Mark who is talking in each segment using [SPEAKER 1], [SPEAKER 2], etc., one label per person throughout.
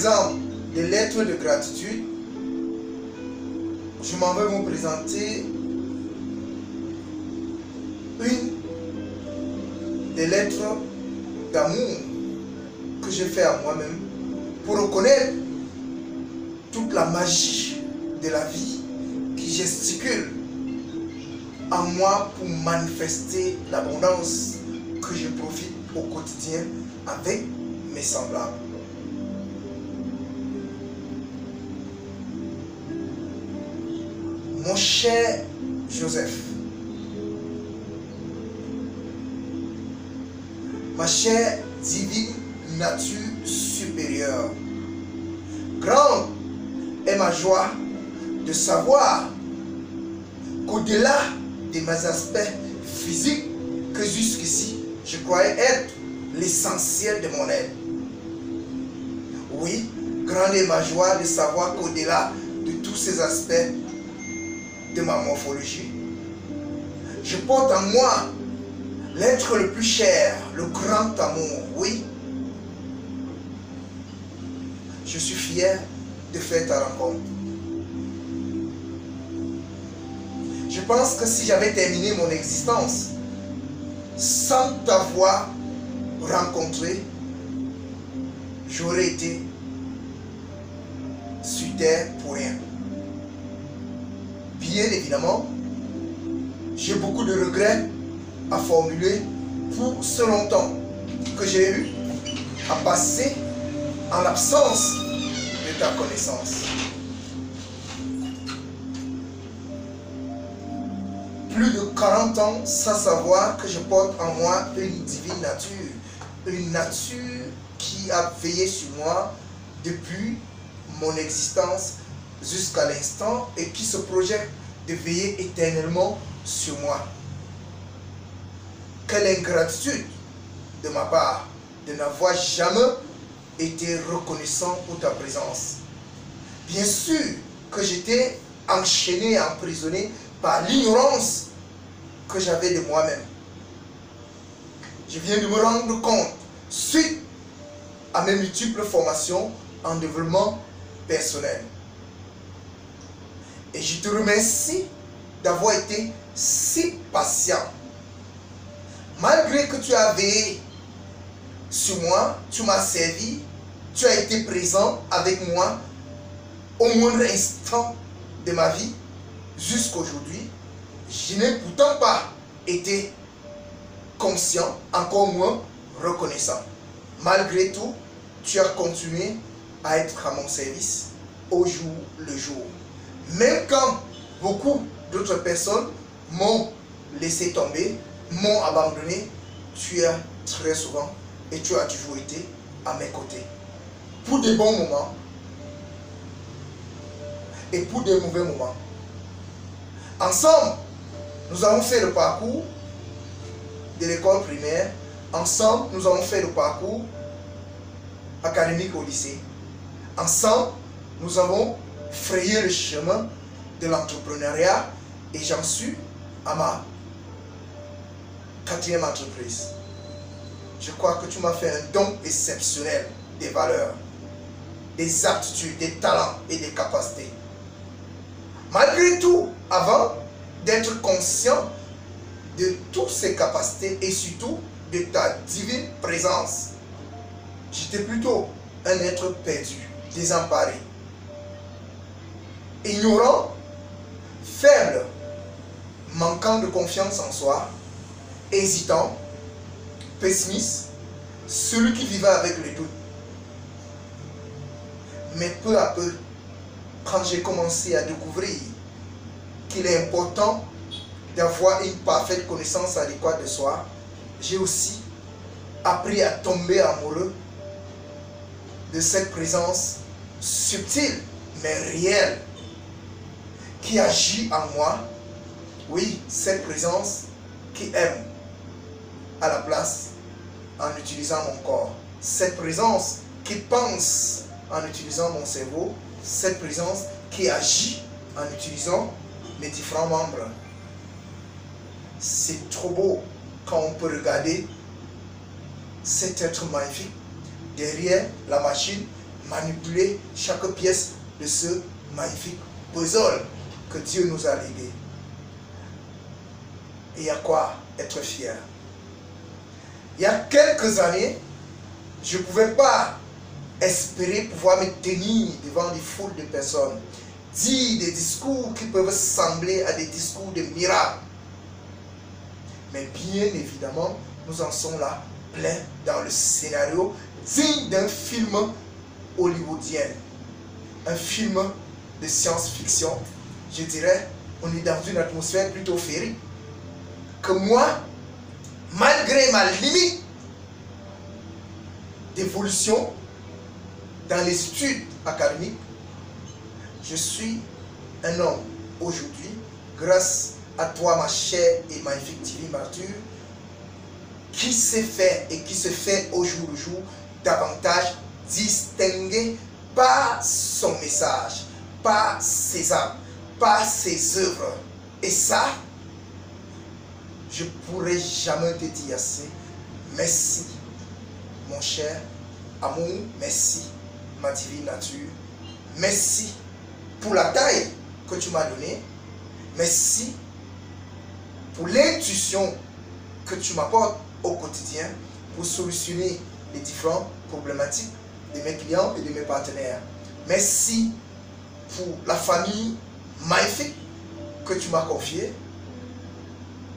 [SPEAKER 1] exemple, des lettres de gratitude, je m'en vais vous présenter une des lettres d'amour que j'ai fait à moi-même pour reconnaître toute la magie de la vie qui gesticule en moi pour manifester l'abondance que je profite au quotidien avec mes semblables. Mon cher Joseph, ma chère divine nature supérieure, grande est ma joie de savoir qu'au-delà de mes aspects physiques que jusqu'ici je croyais être l'essentiel de mon être. Oui, grande est ma joie de savoir qu'au-delà de tous ces aspects de ma morphologie, je porte en moi l'être le plus cher, le grand amour. Oui, je suis fier de faire ta rencontre. Je pense que si j'avais terminé mon existence sans t'avoir rencontré, j'aurais été sur terre pour rien. Bien évidemment, j'ai beaucoup de regrets à formuler pour ce longtemps que j'ai eu à passer en l'absence de ta connaissance. Plus de 40 ans sans savoir que je porte en moi une divine nature, une nature qui a veillé sur moi depuis mon existence jusqu'à l'instant et qui se projette de veiller éternellement sur moi. Quelle ingratitude de ma part de n'avoir jamais été reconnaissant pour ta présence. Bien sûr que j'étais enchaîné et emprisonné par l'ignorance que j'avais de moi-même. Je viens de me rendre compte, suite à mes multiples formations en développement personnel. Et je te remercie d'avoir été si patient. Malgré que tu as veillé sur moi, tu m'as servi, tu as été présent avec moi au moindre instant de ma vie jusqu'aujourd'hui. Je n'ai pourtant pas été conscient, encore moins reconnaissant. Malgré tout, tu as continué à être à mon service au jour le jour. Même quand beaucoup d'autres personnes m'ont laissé tomber, m'ont abandonné, tu as très souvent et tu as toujours été à mes côtés. Pour des bons moments et pour des mauvais moments. Ensemble, nous avons fait le parcours de l'école primaire. Ensemble, nous avons fait le parcours académique au lycée. Ensemble, nous avons frayé le chemin de l'entrepreneuriat et j'en suis à ma 4e entreprise. Je crois que tu m'as fait un don exceptionnel des valeurs, des aptitudes, des talents et des capacités. Malgré tout, avant d'être conscient de toutes ces capacités et surtout de ta divine présence, j'étais plutôt un être perdu, désemparé, ignorant, faible, manquant de confiance en soi, hésitant, pessimiste, celui qui vivait avec le doute. Mais peu à peu, quand j'ai commencé à découvrir qu'il est important d'avoir une parfaite connaissance adéquate de soi, j'ai aussi appris à tomber amoureux de cette présence subtile mais réelle qui agit en moi. Oui, cette présence qui aime à la place en utilisant mon corps. Cette présence qui pense en utilisant mon cerveau. Cette présence qui agit en utilisant mes différents membres. C'est trop beau quand on peut regarder cet être magnifique derrière la machine manipuler chaque pièce de ce magnifique puzzle que Dieu nous a légué. Et il y a quoi être fier. Il y a quelques années, je ne pouvais pas espérer pouvoir me tenir devant des foules de personnes, dire des discours qui peuvent sembler à des discours de miracles. Mais bien évidemment, nous en sommes là, plein dans le scénario digne d'un film hollywoodien, un film de science-fiction. Je dirais, on est dans une atmosphère plutôt féerique. Que moi, malgré ma limite d'évolution dans les études académiques, je suis un homme aujourd'hui, grâce à toi, ma chère et magnifique divine Arthur, qui s'est fait et qui se fait au jour le jour davantage distingué par son message, par ses âmes, par ses œuvres. Et ça, je ne pourrai jamais te dire assez. Merci, mon cher amour. Merci, ma divine nature. Merci pour la taille que tu m'as donnée. Merci pour l'intuition que tu m'apportes au quotidien pour solutionner les différentes problématiques de mes clients et de mes partenaires. Merci pour la famille magnifique que tu m'as confiée.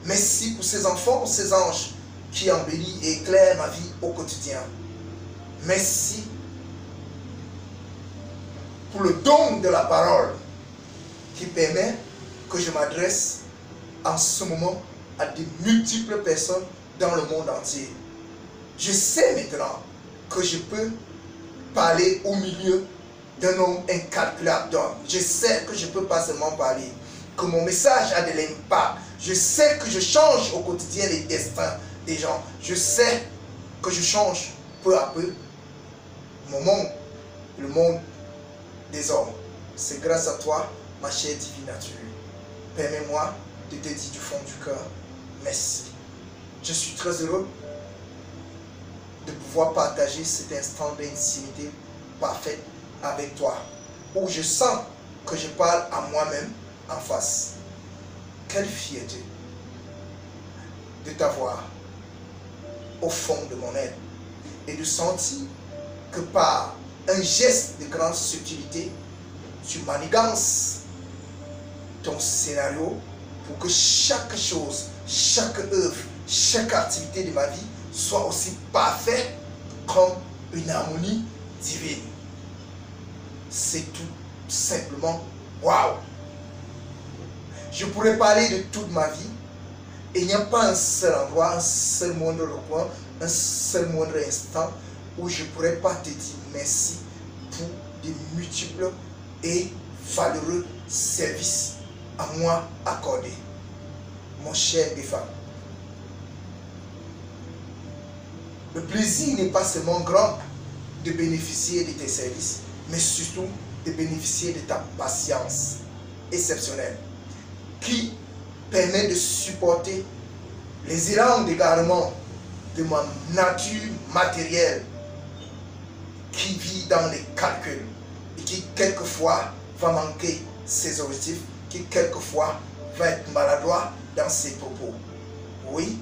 [SPEAKER 1] Merci pour ces enfants, ces anges qui embellissent et éclairent ma vie au quotidien. Merci pour le don de la parole qui permet que je m'adresse en ce moment à de multiples personnes dans le monde entier. Je sais maintenant que je peux parler au milieu d'un nombre incalculable d'hommes. Je sais que je ne peux pas seulement parler, que mon message a de l'impact. Je sais que je change au quotidien les destins des gens. Je sais que je change peu à peu mon monde, le monde des hommes. C'est grâce à toi, ma chère divine nature. Permets-moi de te dire du fond du cœur, merci. Je suis très heureux de pouvoir partager cet instant d'intimité parfaite avec toi, où je sens que je parle à moi-même en face. Quelle fierté de t'avoir au fond de mon être et de sentir que par un geste de grande subtilité, tu manigances ton scénario pour que chaque chose, chaque œuvre, chaque activité de ma vie soit aussi parfaite comme une harmonie divine. C'est tout simplement waouh! Je pourrais parler de toute ma vie et il n'y a pas un seul endroit, un seul moindre recoin, un seul moindre instant où je ne pourrais pas te dire merci pour des multiples et valeureux services à moi accordés. Mon cher Béphan, le plaisir n'est pas seulement grand de bénéficier de tes services, mais surtout de bénéficier de ta patience exceptionnelle qui permet de supporter les élans d'égarement de ma nature matérielle qui vit dans les calculs et qui quelquefois va manquer ses objectifs, qui quelquefois va être maladroit dans ses propos. Oui,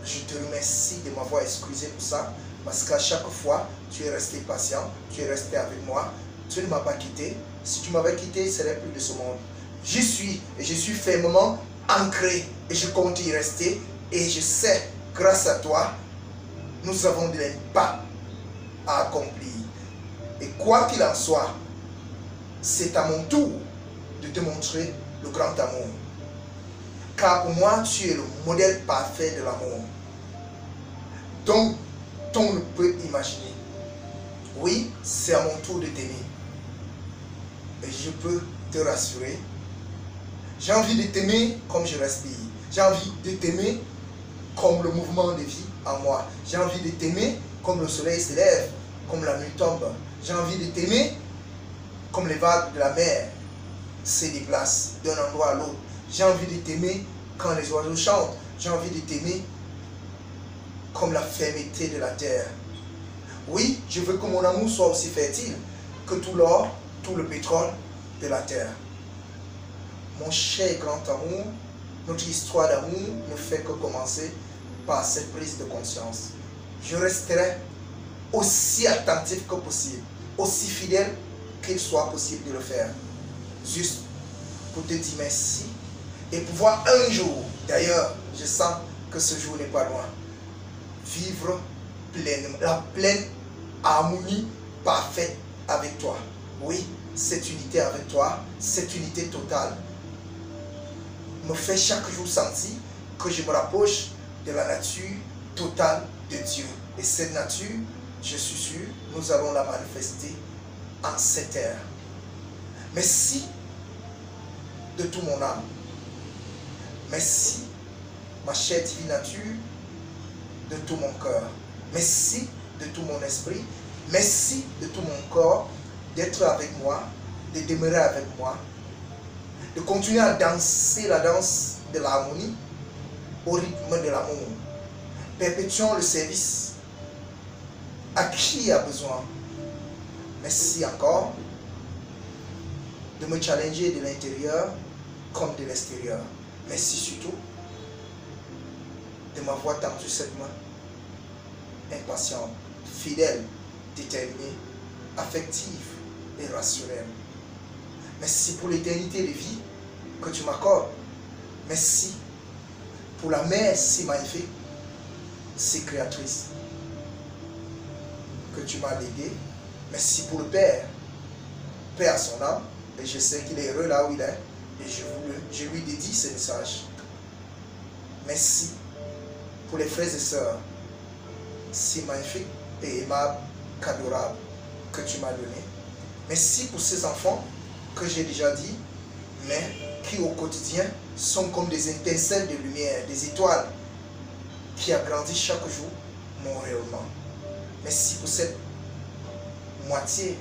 [SPEAKER 1] je te remercie de m'avoir excusé pour ça, parce qu'à chaque fois, tu es resté patient, tu es resté avec moi, tu ne m'as pas quitté. Si tu m'avais quitté, il serait plus de ce monde. J'y suis et je suis fermement ancré et je compte y rester. Et je sais, grâce à toi, nous avons de l'impact à accomplir. Et quoi qu'il en soit, c'est à mon tour de te montrer le grand amour. Car pour moi, tu es le modèle parfait de l'amour dont on ne peut imaginer. Oui, c'est à mon tour de t'aimer. Et je peux te rassurer. J'ai envie de t'aimer comme je respire. J'ai envie de t'aimer comme le mouvement de vie en moi. J'ai envie de t'aimer comme le soleil se lève, comme la nuit tombe. J'ai envie de t'aimer comme les vagues de la mer se déplacent d'un endroit à l'autre. J'ai envie de t'aimer quand les oiseaux chantent. J'ai envie de t'aimer comme la fermeté de la terre. Oui, je veux que mon amour soit aussi fertile que tout l'or, tout le pétrole de la terre. Mon cher grand amour, notre histoire d'amour ne fait que commencer par cette prise de conscience. Je resterai aussi attentif que possible, aussi fidèle qu'il soit possible de le faire. Juste pour te dire merci et pouvoir un jour, d'ailleurs, je sens que ce jour n'est pas loin, vivre pleinement, la pleine harmonie parfaite avec toi. Oui, cette unité avec toi, cette unité totale, me fait chaque jour sentir que je me rapproche de la nature totale de Dieu. Et cette nature, je suis sûr, nous allons la manifester en cette ère. Merci de tout mon âme. Merci, ma chère divine nature, de tout mon cœur. Merci de tout mon esprit. Merci de tout mon corps d'être avec moi, de demeurer avec moi, de continuer à danser la danse de l'harmonie au rythme de l'amour. Perpétuons le service à qui a besoin. Merci encore de me challenger de l'intérieur comme de l'extérieur. Merci surtout de m'avoir tendu cette main impatiente, fidèle, déterminée, affective et rationnelle. Merci pour l'éternité de vie que tu m'accordes. Merci pour la mère si magnifique, si créatrice que tu m'as léguée. Merci pour le Père, paix à son âme. Et je sais qu'il est heureux là où il est. Et je lui dédie ce message. Merci pour les frères et sœurs si magnifiques et aimables qu'adorables que tu m'as donné. Merci pour ces enfants que j'ai déjà dit, mais qui au quotidien sont comme des étincelles de lumière, des étoiles qui agrandissent chaque jour mon rayonnement. Merci pour cette moitié,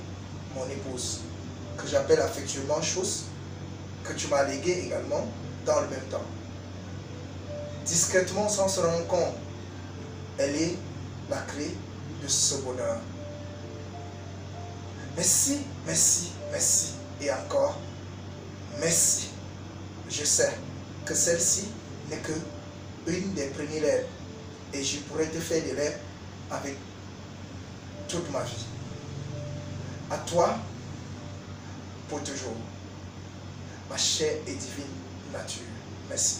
[SPEAKER 1] mon épouse, que j'appelle affectueusement chose, que tu m'as léguée également dans le même temps. Discrètement, sans se rendre compte, elle est la clé de ce bonheur. Merci, merci, merci. Et encore, merci. Je sais que celle-ci n'est que une des premières lettres et je pourrais te faire des lettres avec toute ma vie. À toi, pour toujours, ma chère et divine nature. Merci.